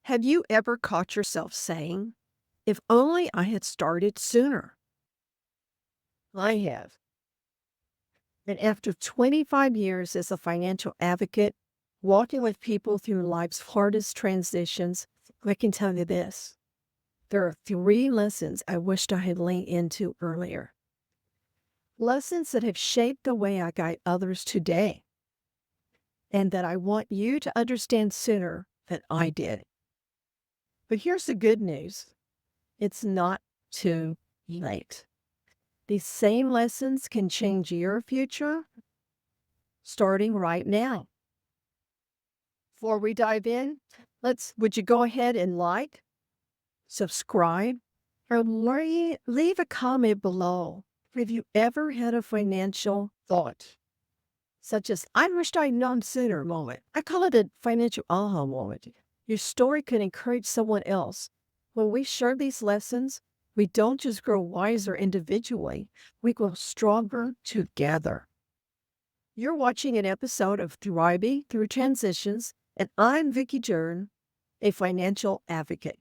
Have you ever caught yourself saying, if only I had started sooner? I have. And after 25 years as a financial advocate, walking with people through life's hardest transitions, I can tell you this. There are three lessons I wished I had leaned into earlier. Lessons that have shaped the way I guide others today, and that I want you to understand sooner than I did. But here's the good news. It's not too late. These same lessons can change your future starting right now. Before we dive in, would you go ahead and like, subscribe, or leave a comment below? Have you ever had a financial thought, such as, I wished I'd known sooner moment? I call it a financial aha moment. Your story can encourage someone else. When we share these lessons, we don't just grow wiser individually, we grow stronger together. You're watching an episode of Thriving Through Transitions, and I'm Vicki Jern, a financial advocate.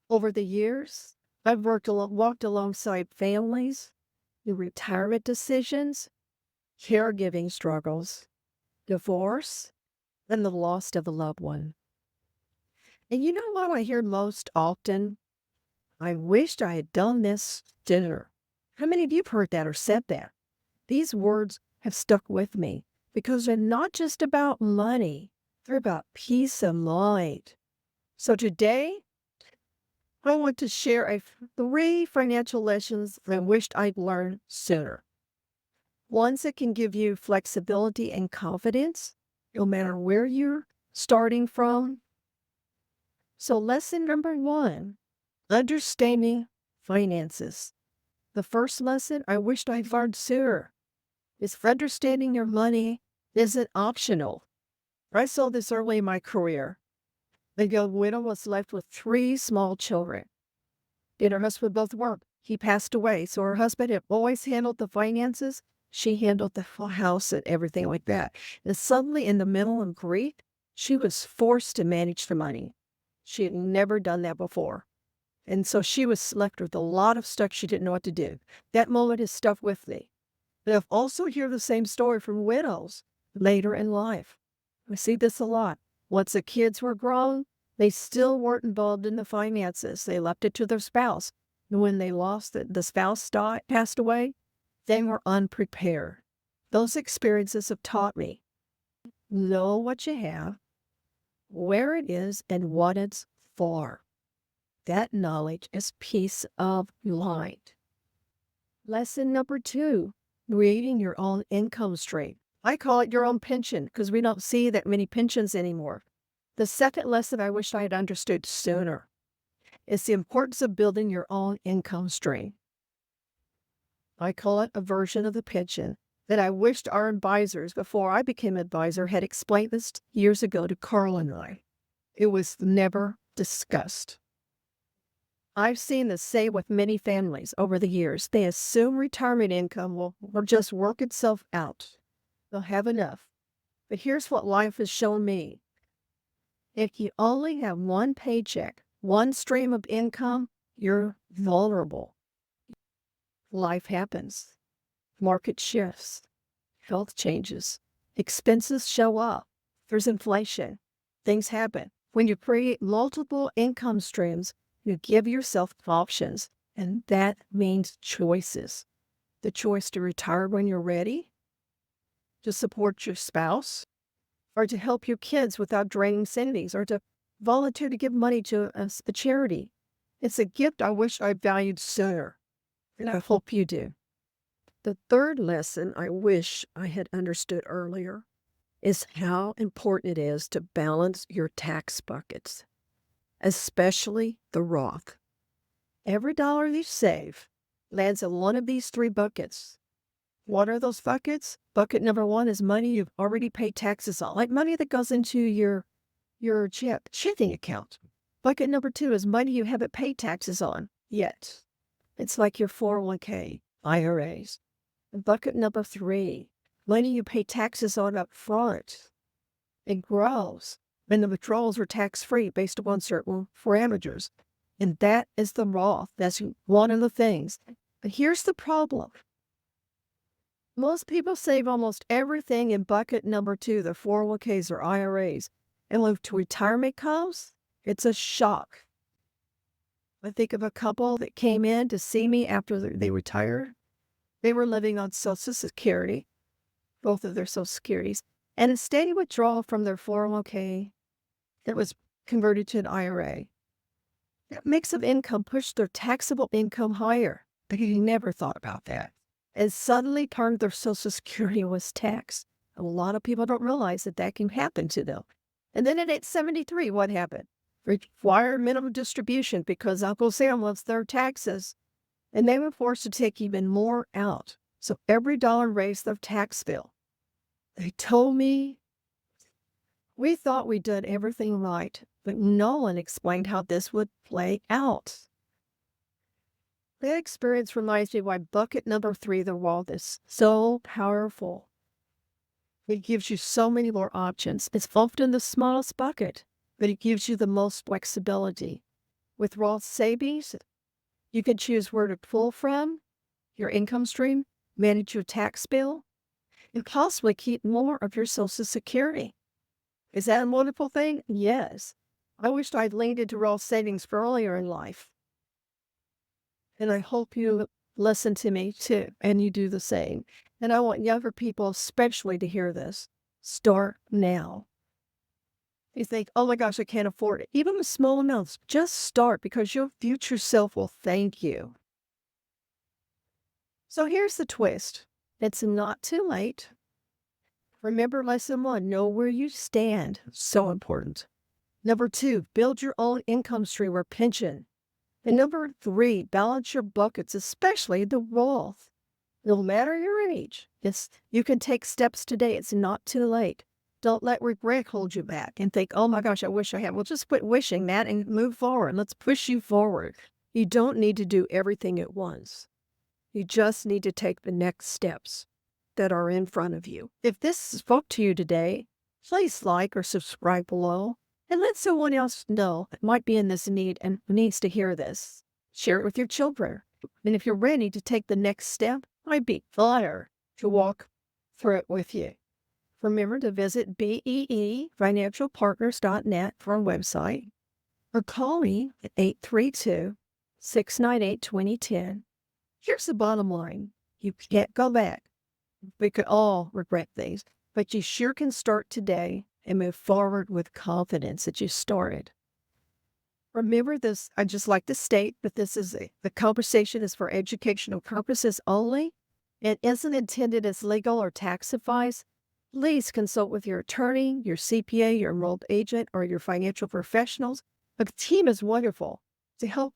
Over the years, I've walked alongside families, the retirement decisions, caregiving struggles, divorce, and the loss of a loved one. And you know what I hear most often? I wished I had done this sooner. How many of you have heard that or said that? These words have stuck with me because they're not just about money, they're about peace of mind. So today, I want to share three financial lessons I wished I'd learned sooner. Ones that can give you flexibility and confidence, no matter where you're starting from. So lesson number one, understanding finances. The first lesson I wished I'd learned sooner is understanding your money isn't optional. I saw this early in my career. The young widow was left with three small children. And her husband both worked. He passed away, so her husband had always handled the finances. She handled the whole house and everything like that. And suddenly, in the middle of grief, she was forced to manage the money. She had never done that before. And so she was left with a lot of stuff she didn't know what to do. That moment has stuck with me. But I've also heard the same story from widows later in life. We see this a lot. Once the kids were grown, they still weren't involved in the finances. They left it to their spouse. And when they lost it, the spouse passed away, they were unprepared. Those experiences have taught me, know what you have, where it is, and what it's for. That knowledge is peace of mind. Lesson number two, creating your own income stream. I call it your own pension because we don't see that many pensions anymore. The second lesson I wish I had understood sooner is the importance of building your own income stream. I call it a version of the pension that I wished our advisors, before I became advisor, had explained this years ago to Carl and I. It was never discussed. I've seen this say with many families over the years. They assume retirement income will just work itself out. They'll have enough. But here's what life has shown me. If you only have one paycheck, one stream of income, you're vulnerable. Life happens. Market shifts. Health changes. Expenses show up. There's inflation. Things happen. When you create multiple income streams, you give yourself options, and that means choices. The choice to retire when you're ready, to support your spouse, or to help your kids without draining savings, or to volunteer to give money to a charity. It's a gift I wish I valued sooner, and I hope you do. The third lesson I wish I had understood earlier is how important it is to balance your tax buckets, especially the Roth. Every dollar you save lands in one of these three buckets. What are those buckets? Bucket number one is money you've already paid taxes on, like money that goes into your checking account. Bucket number two is money you haven't paid taxes on yet. It's like your 401k, IRAs. And bucket number three, money you pay taxes on up front. It grows. and the withdrawals are tax-free based upon certain parameters. And that is the Roth. That's one of the things. But here's the problem. Most people save almost everything in bucket number 2, the 401ks or IRAs. And when retirement comes, it's a shock. I think of a couple that came in to see me after they retired. They were living on Social Security, both of their Social Securities, and a steady withdrawal from their 401k that was converted to an IRA. That mix of income pushed their taxable income higher. They never thought about that. And suddenly part of their Social Security was taxed. A lot of people don't realize that that can happen to them. And then at age 73, what happened? Required minimum distribution because Uncle Sam wants their taxes. And they were forced to take even more out. So every dollar raised their tax bill. They told me, we thought we'd done everything right, but no one explained how this would play out. That experience reminds me why bucket number 3, the Roth, is so powerful. It gives you so many more options. It's often the smallest bucket, but it gives you the most flexibility. With Roth savings, you can choose where to pull from, your income stream, manage your tax bill, and possibly keep more of your Social Security. Is that a wonderful thing? Yes. I wished I'd leaned into Roth savings earlier in life. And I hope you listen to me too, and you do the same. And I want younger people especially to hear this. Start now. You think, oh my gosh, I can't afford it. Even with small amounts, just start because your future self will thank you. So here's the twist. It's not too late. Remember lesson 1, know where you stand. So important. Number 2, build your own income stream or pension. And number 3, balance your buckets, especially the Roth. No matter your age, you can take steps today. It's not too late. Don't let regret hold you back and think, oh my gosh, I wish I had. Well, just quit wishing that and move forward. Let's push you forward. You don't need to do everything at once. You just need to take the next steps that are in front of you. If this spoke to you today, please like or subscribe below and let someone else know that might be in this need and needs to hear this. Share it with your children. And if you're ready to take the next step, I'd be honored to walk through it with you. Remember to visit beefinancialpartners.net for our website or call me at 832-698-2010. Here's the bottom line. You can't go back. We could all regret things, but you sure can start today and move forward with confidence that you started. Remember this, I just like to state that the conversation is for educational purposes only. It isn't intended as legal or tax advice. Please consult with your attorney, your CPA, your enrolled agent, or your financial professionals. The team is wonderful to help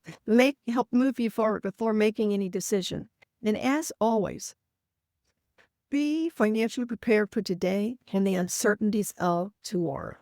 move you forward before making any decision. And as always, be financially prepared for today and the uncertainties of tomorrow.